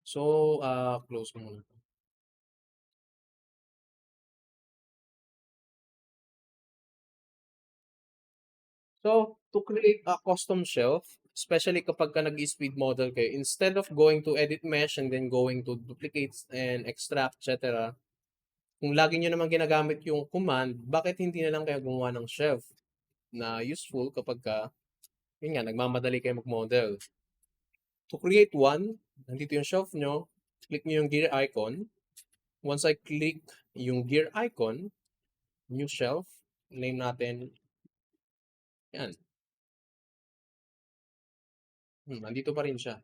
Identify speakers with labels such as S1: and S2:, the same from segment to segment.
S1: So, close ko muna 'to. So, to create a custom shelf, especially kapagka nag-i-speed model kayo, instead of going to edit mesh and then going to duplicates and extract, etc., kung lagi nyo naman ginagamit yung command, bakit hindi na lang kayo gumawa ng shelf na useful kapagka, yun nga, nagmamadali kayo mag-model. To create one, nandito yung shelf nyo, click nyo yung gear icon. Once I click yung gear icon, new shelf, name natin, yan. Nandito pa rin siya.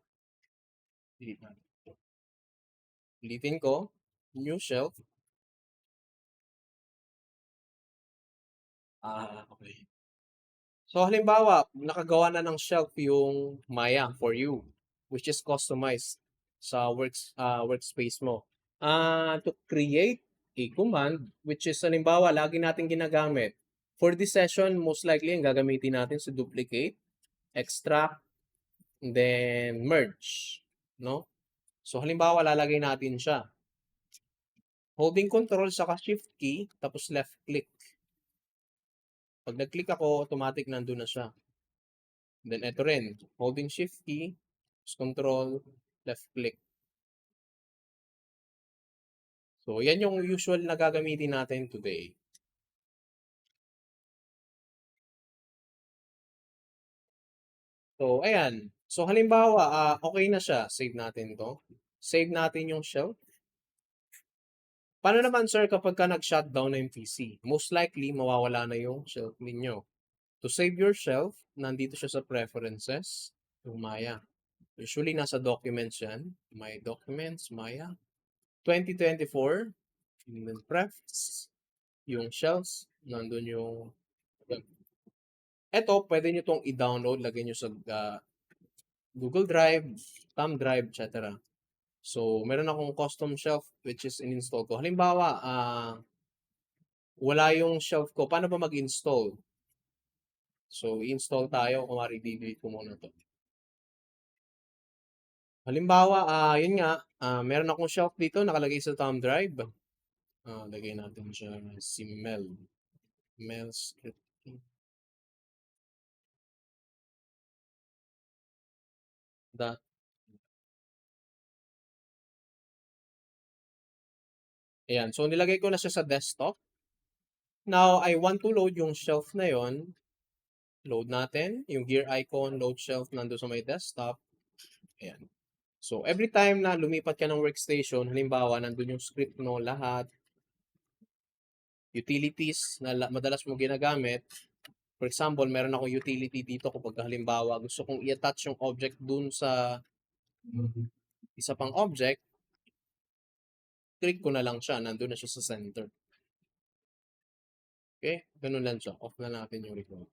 S1: Delete natin. Ulitin ko, new shelf. Okay. So, halimbawa, nakagawa na ng shelf yung Maya for you, which is customized sa workspace mo. To create a command, which is halimbawa, lagi natin ginagamit. For this session, most likely, ang gagamitin natin sa duplicate, extract, and then merge. No? So, halimbawa, lalagay natin siya. Holding control saka shift key, tapos left click. Pag nag-click ako, automatic nandun na siya. Then, ito rin. Holding shift key, control, left click. So, yan yung usual na gagamitin natin today. So, ayan. So, halimbawa, okay na siya. Save natin to. Save natin yung shelf. Paano naman, sir, kapag ka nag-shutdown na yung PC? Most likely, mawawala na yung shelf ninyo. To save your shelf, nandito siya sa preferences, yung Maya. Usually, nasa documents yan. My documents, Maya. 2024, and then prefs, yung shelves, nandun yung... Ito, pwede nyo itong i-download, lagay nyo sa Google Drive, Thumb Drive, etc. So, meron akong custom shelf which is in-install ko. Halimbawa, wala yung shelf ko. Paano ba mag-install? So, i-install tayo. Kung i-delete ko muna to. Halimbawa, yun nga, meron akong shelf dito nakalagay sa thumb drive. Lagay natin siya si Mel. Mel script. Dot. Ayan. So, nilagay ko na siya sa desktop. Now, I want to load yung shelf na yon. Load natin. Yung gear icon, load shelf, nando sa may desktop. Ayan. So, every time na lumipat ka ng workstation, halimbawa, nandun yung script mo, lahat, utilities na madalas mo ginagamit. For example, meron akong utility dito kapag halimbawa, gusto kong i-attach yung object dun sa isa pang object, click ko na lang siya, nandun na siya sa center. Okay? Ganun lang siya. Off na natin yung record.